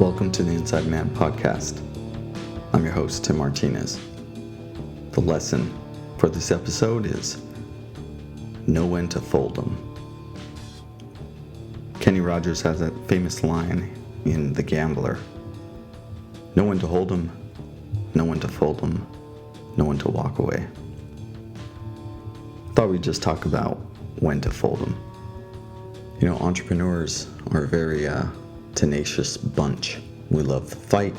Welcome to the Inside Man podcast. I'm your host, Tim Martinez. The lesson for this episode is know when to fold 'em. Kenny Rogers has that famous line in The Gambler: know when to hold 'em, know when to fold 'em, know when to walk away. Thought we'd just talk about when to fold 'em. You know, entrepreneurs are a very tenacious bunch. We love the fight,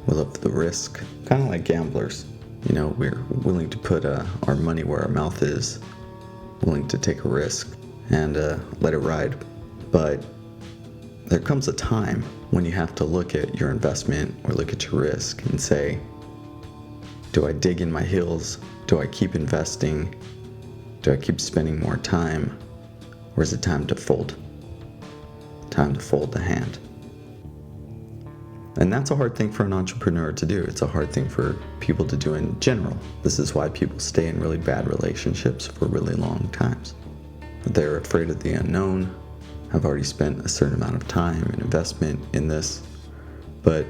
we love the risk, kind of like gamblers. You know, we're willing to put our money where our mouth is, willing to take a risk and let it ride. But there comes a time when you have to look at your investment or look at your risk and say, do I dig in my heels? Do I keep investing? Do I keep spending more time? Or is it time to fold? Time to fold the hand. And that's a hard thing for an entrepreneur to do. It's a hard thing for people to do in general. This is why people stay in really bad relationships for really long times. They're afraid of the unknown, have already spent a certain amount of time and investment in this. But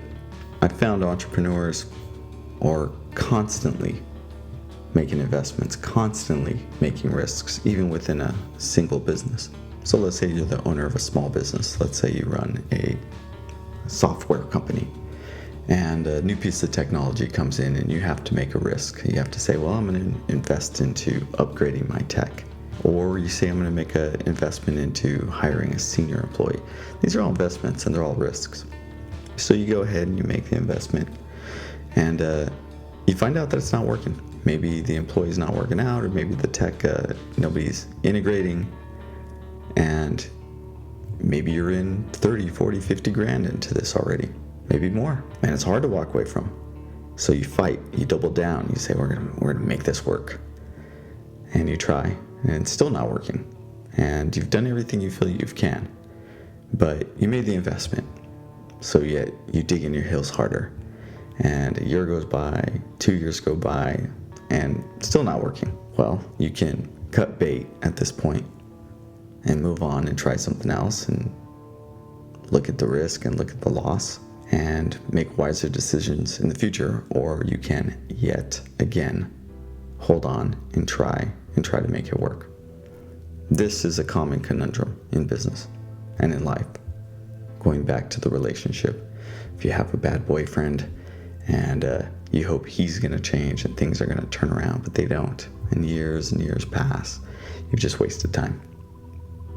I found entrepreneurs are constantly making investments, constantly making risks, even within a single business. So let's say you're the owner of a small business. Let's say you run a software company and a new piece of technology comes in and you have to make a risk. You have to say, well, I'm going to invest into upgrading my tech. Or you say, I'm going to make an investment into hiring a senior employee. These are all investments and they're all risks. So you go ahead and you make the investment and you find out that it's not working. Maybe the employee's not working out, or maybe the tech, nobody's integrating, and maybe you're in 30, 40, 50 grand into this already, maybe more, and it's hard to walk away from. So you fight, you double down, you say, we're gonna make this work. And you try, and it's still not working. And you've done everything you feel you can, but you made the investment. So yet you dig in your heels harder. And a year goes by, 2 years go by, and still not working. Well, you can cut bait at this point and move on and try something else and look at the risk and look at the loss and make wiser decisions in the future. Or you can yet again hold on and try to make it work. This is a common conundrum in business and in life. Going back to the relationship, if you have a bad boyfriend and you hope he's going to change and things are going to turn around, but they don't, and years pass, you've just wasted time.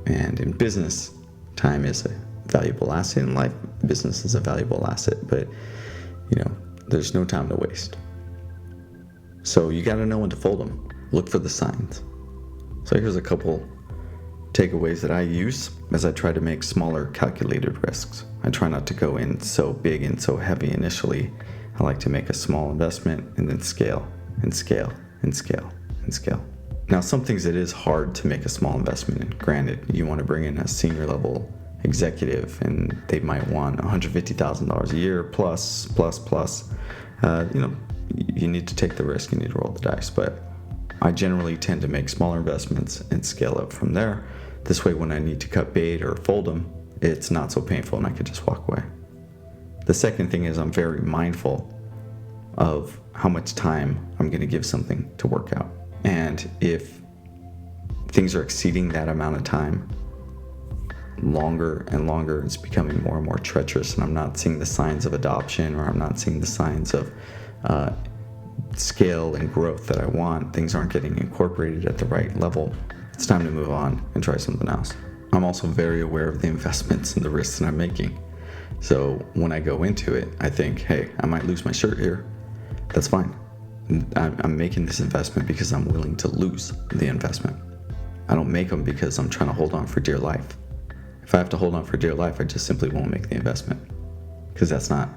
And in business, time is a valuable asset. In life, business is a valuable asset, but you know, there's no time to waste. So you got to know when to fold them. Look for the signs. So here's a couple takeaways that I use as I try to make smaller calculated risks. I try not to go in so big and so heavy initially. I like to make a small investment and then scale and scale and scale and scale. Now, some things it is hard to make a small investment in. Granted, you want to bring in a senior level executive and they might want $150,000 a year plus. You know, you need to take the risk, you need to roll the dice. But I generally tend to make smaller investments and scale up from there. This way, when I need to cut bait or fold them, it's not so painful and I could just walk away. The second thing is I'm very mindful of how much time I'm going to give something to work out. And if things are exceeding that amount of time, longer and longer, it's becoming more and more treacherous, and I'm not seeing the signs of adoption, or I'm not seeing the signs of scale and growth that I want. Things aren't getting incorporated at the right level. It's time to move on and try something else. I'm also very aware of the investments and the risks that I'm making. So when I go into it, I think, hey, I might lose my shirt here. That's fine. I'm making this investment because I'm willing to lose the investment. I don't make them because I'm trying to hold on for dear life. If I have to hold on for dear life, I just simply won't make the investment, because that's not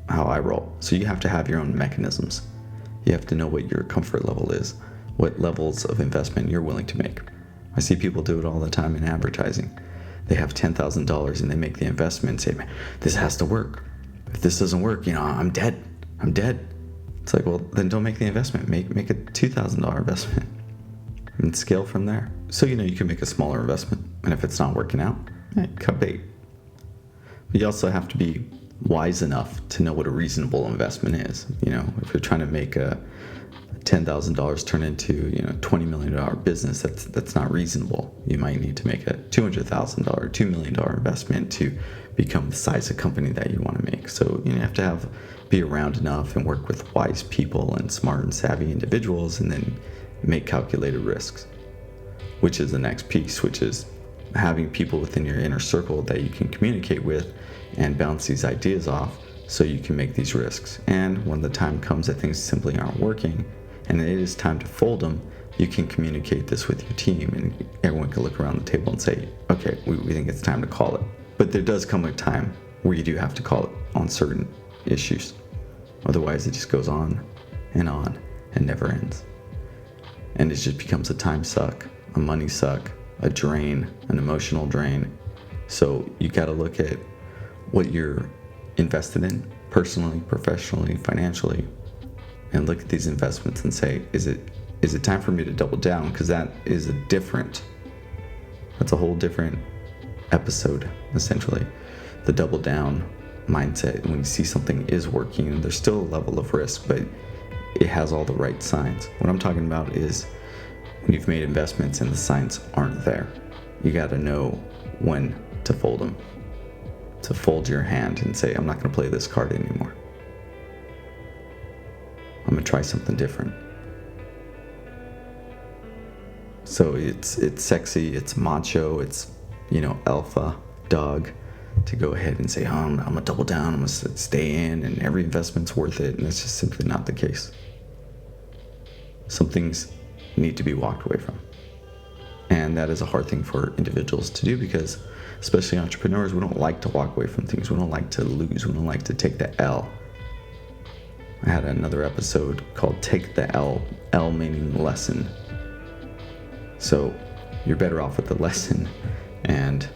how I roll. So you have to have your own mechanisms. You have to know what your comfort level is, what levels of investment you're willing to make. I see people do it all the time in advertising. They have $10,000 and they make the investment and say, this has to work. If this doesn't work, I'm dead. It's like, well, then don't make the investment. Make a $2,000 investment and scale from there. So, you can make a smaller investment. And if it's not working out, cut bait. But you also have to be wise enough to know what a reasonable investment is. If you're trying to make a $10,000 turn into $20 million business, that's not reasonable. You might need to make a $200,000, $2 million investment to become the size of company that you want to make. So you have to be around enough and work with wise people and smart and savvy individuals, and then make calculated risks, which is the next piece, which is having people within your inner circle that you can communicate with and bounce these ideas off so you can make these risks. And when the time comes that things simply aren't working and it is time to fold them, you can communicate this with your team, and everyone can look around the table and say, okay, we think it's time to call it. But there does come a time where you do have to call it on certain issues. Otherwise, it just goes on and never ends. And it just becomes a time suck, a money suck, a drain, an emotional drain. So you got to look at what you're invested in personally, professionally, financially, and look at these investments and say, is it time for me to double down? Because that's a whole different episode, essentially. The double down mindset, when you see something is working, there's still a level of risk, but it has all the right signs. What I'm talking about is when you've made investments and the signs aren't there. You got to know when to fold them, to fold your hand and say, I'm not going to play this card anymore. I'm going to try something different. So it's sexy, it's macho, it's alpha dog to go ahead and say, I'm going to double down, I'm going to stay in, and every investment's worth it. And that's just simply not the case. Some things need to be walked away from. And that is a hard thing for individuals to do, because especially entrepreneurs, we don't like to walk away from things. We don't like to lose. We don't like to take the L. I had another episode called Take the L, L meaning lesson. So you're better off with the lesson and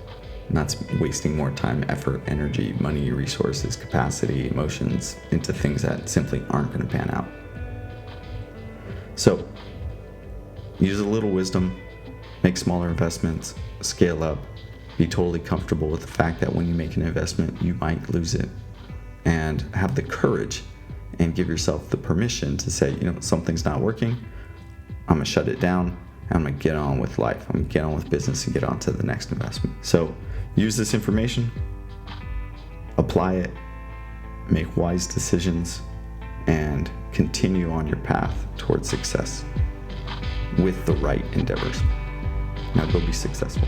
not wasting more time, effort, energy, money, resources, capacity, emotions into things that simply aren't going to pan out. So use a little wisdom, make smaller investments, scale up, be totally comfortable with the fact that when you make an investment, you might lose it, and have the courage and give yourself the permission to say, something's not working. I'm going to shut it down. I'm going to get on with life. I'm going to get on with business and get on to the next investment. So use this information, apply it, make wise decisions, and continue on your path towards success with the right endeavors. Now go be successful.